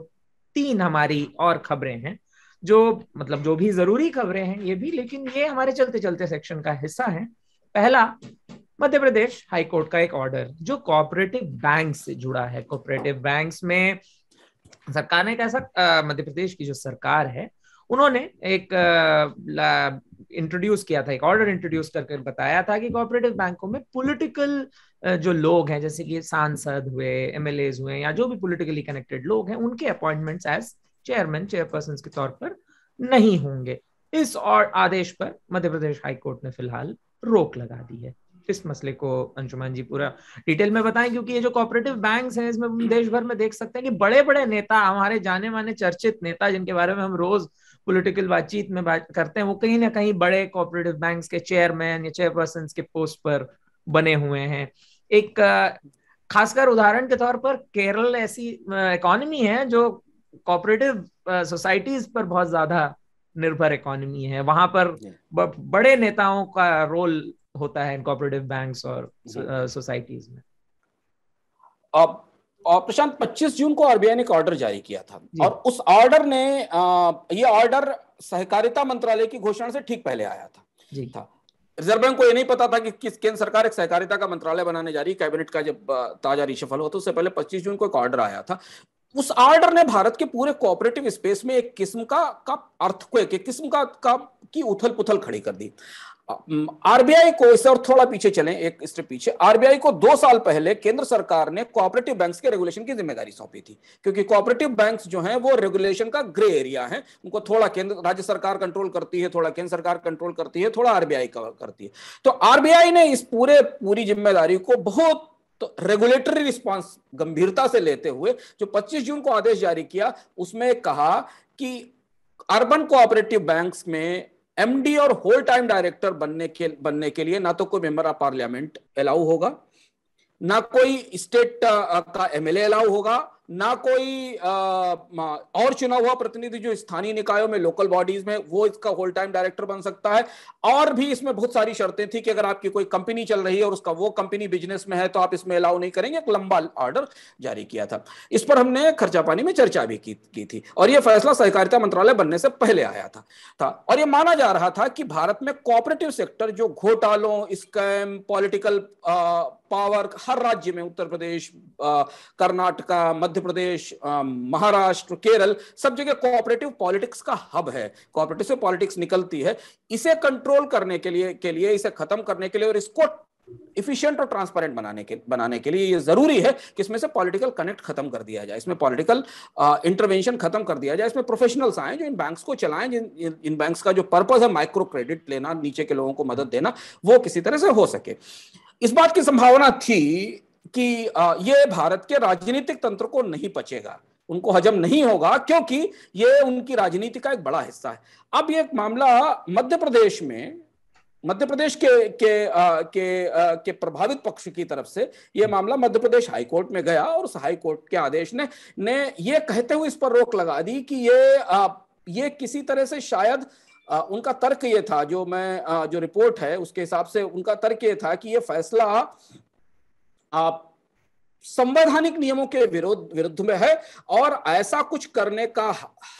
3 हमारी और खबरें हैं, जो मतलब जो भी जरूरी खबरें हैं ये भी, लेकिन ये हमारे चलते चलते सेक्शन का हिस्सा है। पहला, मध्य प्रदेश हाईकोर्ट का एक ऑर्डर जो कोऑपरेटिव बैंक से जुड़ा है। कोऑपरेटिव बैंक्स में सरकार ने कैसा, मध्य प्रदेश की जो सरकार है उन्होंने एक इंट्रोड्यूस किया था, एक ऑर्डर इंट्रोड्यूस करके बताया था कि कोऑपरेटिव बैंकों में पॉलिटिकल जो लोग हैं, जैसे कि सांसद हुए, एमएलएज हुए, या जो भी पॉलिटिकली कनेक्टेड लोग हैं, उनके अपॉइंटमेंट्स एज चेयरपर्सन के तौर पर नहीं होंगे। इस और आदेश पर मध्य प्रदेश हाईकोर्ट ने फिलहाल रोक लगा दी है। इस मसले को अंशुमान जी पूरा डिटेल में बताएं, क्योंकि ये जो कोऑपरेटिव बैंक्स हैं इसमें देश भर में देख सकते हैं कि बड़े बड़े नेता, हमारे जाने माने चर्चित नेता जिनके बारे में हम रोज पॉलिटिकल बातचीत में बात करते हैं, वो कहीं ना कहीं बड़े कोऑपरेटिव बैंक्स के चेयरमैन या चेयरपर्सन के पोस्ट पर बने हुए हैं। एक खासकर उदाहरण के तौर पर केरल ऐसी इकोनॉमी है जो कोऑपरेटिव सोसाइटीज पर बहुत ज्यादा निर्भर इकोनॉमी है, वहां पर बड़े नेताओं का रोल होता है इन कोऑपरेटिव बैंक्स और सोसाइटीज में। अब और प्रशांत 25 जून को आरबीआई ने एक ऑर्डर जारी किया था, और उस ऑर्डर ने ये ऑर्डर सहकारिता मंत्रालय की घोषणा से ठीक पहले आया था। रिजर्व बैंक को ये नहीं पता था कि किस केंद्र सरकार एक सहकारिता का मंत्रालय बनाने जा रही है। कैबिनेट का जब ताजा रिशफल हुआ तो उससे पहले 25 जून को एक ऑर्डर आया था। उस ऑर्डर ने भारत के पूरे कोऑपरेटिव स्पेस में एक किस्म का अर्थक्वेक, एक किस्म का की उथल पुथल खड़ी कर दी। आरबीआई को, इससे और थोड़ा पीछे चलें, एक स्टेप पीछे, आरबीआई को 2 साल पहले केंद्र सरकार ने कोऑपरेटिव बैंक्स के रेगुलेशन की जिम्मेदारी सौंपी थी, क्योंकि कोऑपरेटिव बैंक्स जो हैं वो रेगुलेशन का ग्रे एरिया है। उनको थोड़ा केंद्र राज्य सरकार कंट्रोल करती है, थोड़ा केंद्र सरकार कंट्रोल करती है, थोड़ा आरबीआई करती है। तो आरबीआई ने इस पूरी जिम्मेदारी को बहुत रेगुलेटरी रिस्पांस गंभीरता से लेते हुए जो 25 जून को आदेश जारी किया, उसमें कहा कि अर्बन कोऑपरेटिव बैंक्स में एमडी और होल टाइम डायरेक्टर बनने के लिए ना तो कोई मेंबर ऑफ पार्लियामेंट अलाउ होगा, ना कोई स्टेट का एमएलए अलाउ होगा, ना कोई और चुना हुआ प्रतिनिधि जो स्थानीय निकायों में, लोकल बॉडीज में, वो इसका होल टाइम डायरेक्टर बन सकता है। और भी इसमें बहुत सारी शर्तें थी कि अगर आपकी कोई कंपनी चल रही है और उसका वो कंपनी बिजनेस में है तो आप इसमें अलाउ नहीं करेंगे। एक लंबा ऑर्डर जारी किया था। इस पर हमने खर्चा पानी में चर्चा भी की थी, और यह फैसला सहकारिता मंत्रालय बनने से पहले आया था। और यह माना जा रहा था कि भारत में कोऑपरेटिव सेक्टर जो घोटालों, स्कैम, पॉलिटिकल पावर, हर राज्य में, उत्तर प्रदेश, कर्नाटका, मध्य प्रदेश, महाराष्ट्र, केरल, सब जगह कोऑपरेटिव पॉलिटिक्स का हब है। कोऑपरेटिव से पॉलिटिक्स निकलती है। इसे कंट्रोल करने के लिए इसे खत्म करने के लिए और इसको इफिशिएंट और ट्रांसपेरेंट बनाने के लिए ये जरूरी है कि इसमें से पॉलिटिकल कनेक्ट खत्म कर दिया जाए, इसमें पॉलिटिकल इंटरवेंशन खत्म कर दिया जाए, इसमें प्रोफेशनल्स आए जो इन बैंक्स को चलाएं, इन बैंक्स का जो पर्पस है माइक्रो क्रेडिट लेना, नीचे के लोगों को मदद देना, वो किसी तरह से हो सके। इस बात की संभावना थी कि ये भारत के राजनीतिक तंत्र को नहीं पचेगा, उनको हजम नहीं होगा, क्योंकि ये उनकी राजनीति का एक बड़ा हिस्सा है। अब ये मामला मध्य प्रदेश के प्रभावित पक्ष की तरफ से ये मामला मध्य प्रदेश हाईकोर्ट में गया, और उस हाईकोर्ट के आदेश ने ये कहते हुए इस पर रोक लगा दी कि ये किसी तरह से शायद उनका तर्क ये था, जो रिपोर्ट है उसके हिसाब से उनका तर्क ये था कि ये फैसला संवैधानिक नियमों के विरुद्ध में है, और ऐसा कुछ करने का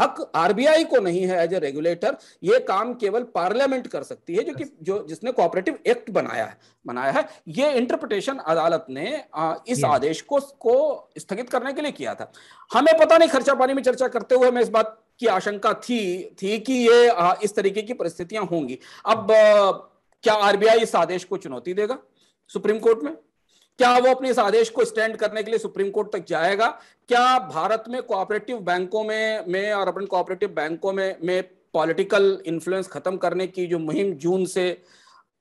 हक आरबीआई को नहीं है एज ए रेगुलेटर। ये काम केवल पार्लियामेंट कर सकती है, जिसने कोऑपरेटिव एक्ट बनाया है। ये इंटरप्रिटेशन अदालत ने इस आदेश को स्थगित करने के लिए किया था। हमें पता नहीं, खर्चा पानी में चर्चा करते हुए हमें इस बात की आशंका थी कि ये इस तरीके की परिस्थितियां होंगी। अब क्या आरबीआई इस आदेश को चुनौती देगा सुप्रीम कोर्ट में? क्या वो अपने इस आदेश को स्टैंड करने के लिए सुप्रीम कोर्ट तक जाएगा? क्या भारत में कोऑपरेटिव बैंकों में और अर्बन कोऑपरेटिव बैंकों में पॉलिटिकल इन्फ्लुएंस खत्म करने की जो मुहिम जून से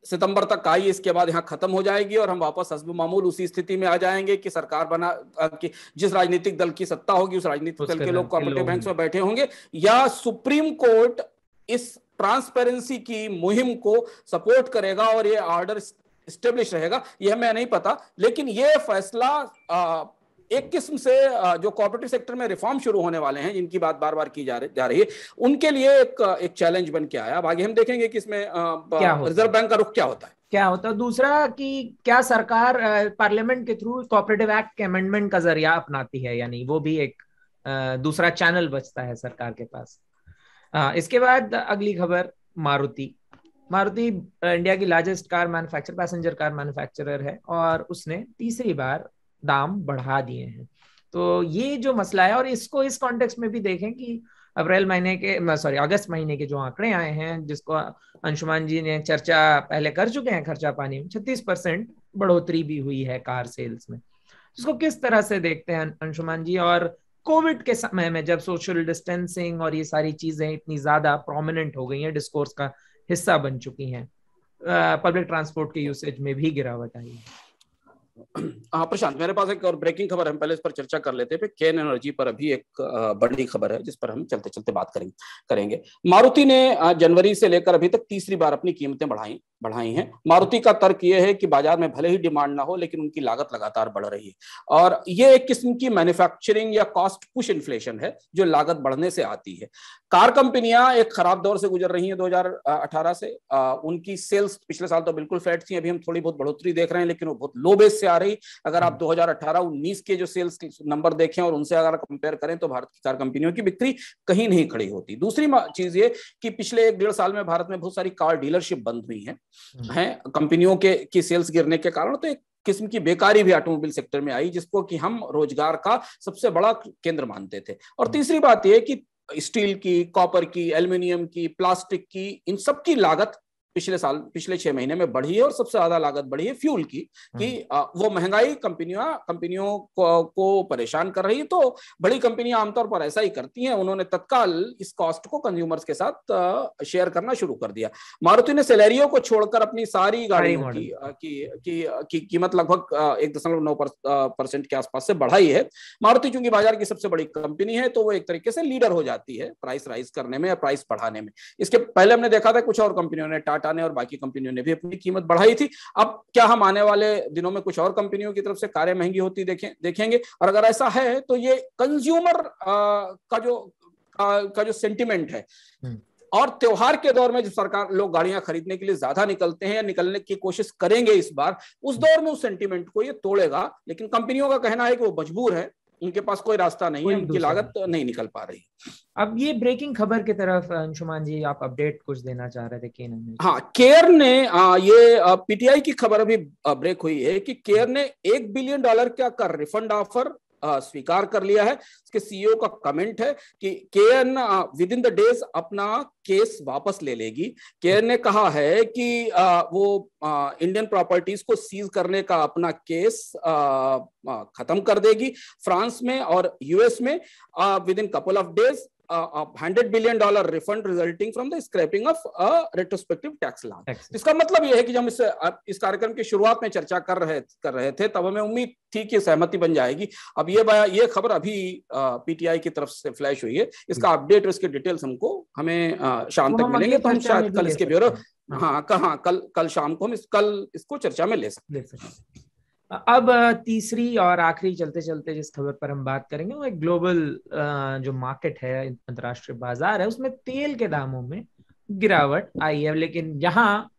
सितंबर तक आई, इसके बाद यहाँ खत्म हो जाएगी और हम वापस हस्ब मामूल उसी स्थिति में आ जाएंगे कि सरकार कि जिस राजनीतिक दल की सत्ता होगी उस राजनीतिक दल के लोग कोऑपरेटिव बैंक्स में बैठे होंगे, या सुप्रीम कोर्ट इस ट्रांसपेरेंसी की मुहिम को सपोर्ट करेगा और ये ऑर्डर स्टेब्लिश रहेगा? यह मैं नहीं पता, लेकिन यह फैसला एक किस्म से जो कोऑपरेटिव सेक्टर में रिफॉर्म शुरू होने वाले हैं, जिनकी बात बार बार की जा रही है, उनके लिए एक चैलेंज बन के आया। अब आगे हम देखेंगे कि इसमें रिजर्व बैंक का रुख क्या होता है। दूसरा कि क्या सरकार पार्लियामेंट के थ्रू कोऑपरेटिव एक्ट के अमेंडमेंट का जरिया अपनाती है या नहीं, वो भी एक दूसरा चैनल बचता है सरकार के पास। इसके बाद अगली खबर, मारुति इंडिया की लार्जेस्ट पैसेंजर कार मैन्युफैक्चरर है, और उसने तीसरी बार दाम बढ़ा दिए हैं। तो ये जो मसला है, और इसको इस कॉन्टेक्स्ट में भी देखें कि अगस्त महीने के जो आंकड़े आए हैं, जिसको अंशुमान जी ने चर्चा पहले कर चुके हैं खर्चा पानी में, 36% बढ़ोतरी भी हुई है कार सेल्स में। इसको किस तरह से देखते हैं अंशुमान जी? और कोविड के समय में जब सोशल डिस्टेंसिंग और ये सारी चीजें इतनी ज्यादा प्रोमिनेंट हो गई हैं, डिस्कोर्स का हिस्सा बन चुकी हैं, पब्लिक ट्रांसपोर्ट के यूसेज में भी गिरावट आई है। हाँ प्रशांत, मेरे पास एक और ब्रेकिंग खबर, हम पहले इस पर चर्चा कर लेते हैं। केन एनर्जी पर अभी एक बड़ी खबर है जिस पर हम चलते चलते बात करेंगे। मारुति ने जनवरी से लेकर अभी तक तीसरी बार अपनी कीमतें बढ़ाई। बढ़ाई हैं। मारुति का तर्क यह है कि बाजार में भले ही डिमांड ना हो लेकिन उनकी लागत लगातार बढ़ रही है, और ये एक किस्म की मैन्युफैक्चरिंग या कॉस्ट पुश इन्फ्लेशन है जो लागत बढ़ने से आती है। कार कंपनियां एक खराब दौर से गुजर रही हैं 2018 से। उनकी सेल्स पिछले साल तो बिल्कुल फ्लैट थी, अभी हम थोड़ी बहुत बढ़ोतरी देख रहे हैं, लेकिन वो बहुत लो बेस से आ रही। अगर आप 2018-19 के जो सेल्स नंबर देखें और उनसे अगर कंपेयर करें तो भारत की कार कंपनियों की बिक्री कहीं नहीं खड़ी होती। दूसरी चीज ये कि पिछले 1-1.5 साल में भारत में बहुत सारी कार डीलरशिप बंद हुई हैं कंपनियों की सेल्स गिरने के कारण। तो एक किस्म की बेकारी भी ऑटोमोबाइल सेक्टर में आई, जिसको कि हम रोजगार का सबसे बड़ा केंद्र मानते थे। और तीसरी बात यह कि स्टील की, कॉपर की, एल्युमिनियम की, प्लास्टिक की, इन सब की लागत पिछले 6 महीने में बढ़ी है, और सबसे ज्यादा लागत बढ़ी है फ्यूल की, कि वो महंगाई कंपनियों को परेशान कर रही है। तो बड़ी कंपनियां आमतौर पर ऐसा ही करती हैं, उन्होंने तत्काल इस कॉस्ट को कंज्यूमर्स के साथ शेयर करना शुरू कर दिया। मारुति ने सेलेरियो को छोड़कर अपनी सारी गाड़ियों की कीमत लगभग 1.9% के आसपास से बढ़ाई है। मारुति चूंकि बाजार की सबसे बड़ी कंपनी है तो वो एक तरीके से लीडर हो जाती है प्राइस राइज करने में या प्राइस बढ़ाने में। इसके पहले हमने देखा था कुछ और कंपनियों ने, टाटा ने और बाकी कंपनियों ने भी अपनी कीमत बढ़ाई थी। अब क्या हम आने वाले दिनों में कुछ और कंपनियों की तरफ से कारें महंगी होती देखेंगे? और अगर ऐसा है तो ये कंज्यूमर का जो सेंटिमेंट है, और त्योहार के दौर में जब सरकार लोग गाड़ियां खरीदने के लिए ज्यादा निकलते हैं या निकलने की कोशिश करेंगे इस बार, उस दौर में उस सेंटिमेंट को ये तोड़ेगा। लेकिन कंपनियों का कहना है कि वो मजबूर है, उनके पास कोई रास्ता नहीं है, उनकी लागत नहीं निकल पा रही। अब ये ब्रेकिंग खबर की तरफ अंशुमान जी आप अपडेट कुछ देना चाह रहे थे केयर। हाँ, केयर ने ये पीटीआई की खबर अभी ब्रेक हुई है कि केयर ने $1 बिलियन का रिफंड ऑफर स्वीकार कर लिया है। उसके सीईओ का कमेंट है कि care with in the days अपना केस वापस ले लेगी। केयर ने कहा है कि वो इंडियन प्रॉपर्टीज को सीज करने का अपना केस खत्म कर देगी फ्रांस में और यूएस में with in couple of days. $100 billion refund resulting from the scrapping of a retrospective tax law। इसका मतलब यह है कि जब हम इस कार्यक्रम की शुरुआत में चर्चा कर रहे थे तब हमें उम्मीद थी कि सहमति बन जाएगी। अब ये खबर अभी पीटीआई की तरफ से फ्लैश हुई है। इसका अपडेट और इसके डिटेल्स हमें शाम तक मिलेंगे, तो हम शायद कल इसके ब्यौरे कल शाम को हम इसको चर्चा में ले सकते हैं। अब तीसरी और आखिरी चलते चलते जिस खबर पर हम बात करेंगे वो एक ग्लोबल जो मार्केट है, अंतर्राष्ट्रीय बाजार है, उसमें तेल के दामों में गिरावट आई है। लेकिन यहाँ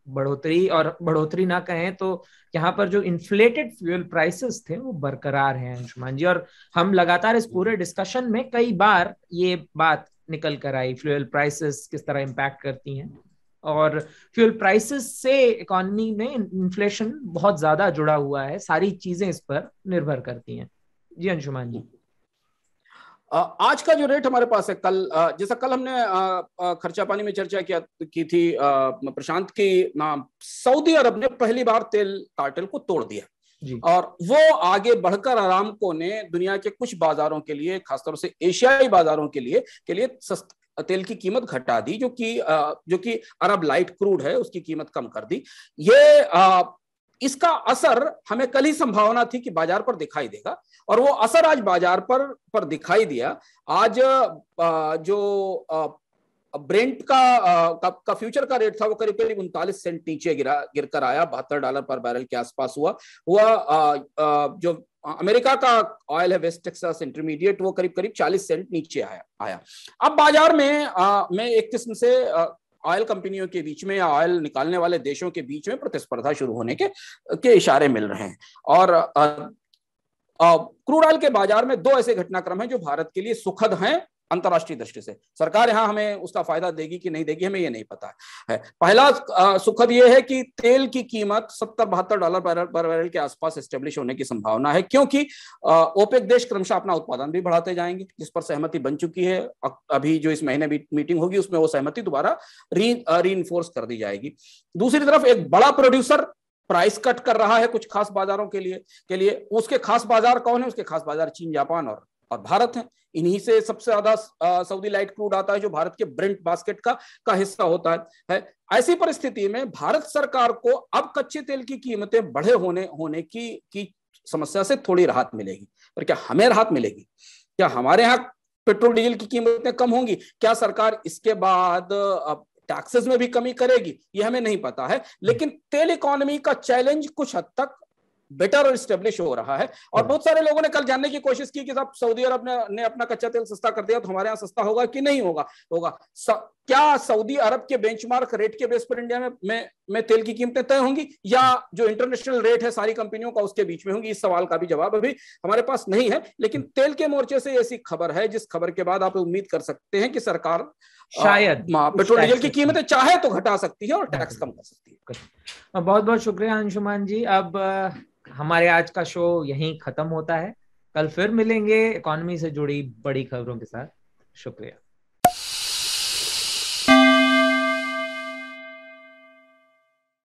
बढ़ोतरी ना कहें तो यहाँ पर जो इन्फ्लेटेड फ्यूल प्राइसेस थे वो बरकरार हैं अंशुमान जी। और हम लगातार इस पूरे डिस्कशन में कई बार ये बात निकल कर आई, फ्यूल प्राइसेस किस तरह इम्पैक्ट करती हैं, और फ्यूल प्राइसेस से इकोनॉमी में इन्फ्लेशन बहुत ज्यादा जुड़ा हुआ है, सारी चीजें इस पर निर्भर करती हैं। जी अंशुमान जी। आज का जो रेट हमारे पास है, जैसा कल हमने खर्चा पानी में चर्चा की थी प्रशांत, की सऊदी अरब ने पहली बार तेल कार्टेल को तोड़ दिया और वो आगे बढ़कर अरामको ने दुनिया के कुछ बाजारों के लिए, खासतौर से एशियाई बाजारों के लिए तेल की कीमत घटा दी, जो कि अरब लाइट क्रूड है उसकी कीमत कम कर दी। इसका असर हमें कल ही संभावना थी कि बाजार पर दिखाई देगा, और वो असर आज बाजार पर दिखाई दिया। आज जो ब्रेंट का फ्यूचर का रेट था वो करीब 39 सेंट नीचे गिरकर आया, $72 पर बैरल के आसपास हुआ। जो अमेरिका का ऑयल है वेस्ट टेक्सास इंटरमीडिएट, वो करीब 40 सेंट नीचे आया। अब बाजार में एक किस्म से ऑयल कंपनियों के बीच में या ऑयल निकालने वाले देशों के बीच में प्रतिस्पर्धा शुरू होने के इशारे मिल रहे हैं। और क्रूड ऑयल के बाजार में 2 ऐसे घटनाक्रम हैं जो भारत के लिए सुखद हैं अंतरराष्ट्रीय दृष्टि से। सरकार यहां हमें उसका फायदा देगी कि नहीं देगी, हमें ये नहीं पता है। पहला सुखद ये है कि तेल की कीमत $70-72 पर बैरल के आसपास एस्टेब्लिश होने की संभावना है, क्योंकि ओपेक देश क्रमशः अपना उत्पादन भी बढ़ाते जाएंगे, जिस पर सहमति बन चुकी है। अभी जो इस महीने मीटिंग होगी उसमें वो सहमति दोबारा रीइंफोर्स कर दी जाएगी। दूसरी तरफ एक बड़ा प्रोड्यूसर प्राइस कट कर रहा है कुछ खास बाजारों के लिए। उसके खास बाजार कौन है? उसके खास बाजार चीन, जापान और भारत है। इन्हीं से सबसे ज्यादा सऊदी लाइट क्रूड आता है जो भारत के ब्रेंट बास्केट का हिस्सा होता है। ऐसी परिस्थिति में भारत सरकार को अब कच्चे तेल की कीमतें बढ़े होने की समस्या से थोड़ी राहत मिलेगी। पर क्या हमें राहत मिलेगी? क्या हमारे यहाँ पेट्रोल डीजल की कीमतें कम होंगी? क्या सरकार इसके बाद टैक्सेस में भी कमी करेगी, ये हमें नहीं पता है, लेकिन तेल इकोनॉमी का चैलेंज कुछ हद तक बेटर और स्टेब्लिश हो रहा है। और बहुत सारे लोगों ने कल जानने की कोशिश की कि साहब सऊदी अरब ने अपना कच्चा तेल सस्ता कर दिया तो हमारे यहाँ सस्ता होगा कि नहीं होगा। क्या सऊदी अरब के बेंचमार्क रेट के बेस पर इंडिया में तेल की कीमतें तय होंगी, या जो इंटरनेशनल रेट है सारी कंपनियों का उसके बीच में होंगी? इस सवाल का भी जवाब अभी हमारे पास नहीं है। लेकिन तेल के मोर्चे से ऐसी खबर है जिस खबर के बाद आप उम्मीद कर सकते हैं कि सरकार शायद पेट्रोल डीजल की कीमतें चाहे तो घटा सकती है और टैक्स कम कर सकती है। बहुत बहुत शुक्रिया अंशुमान जी। अब हमारे आज का शो यहीं खत्म होता है। कल फिर मिलेंगे इकोनॉमी से जुड़ी बड़ी खबरों के साथ। शुक्रिया।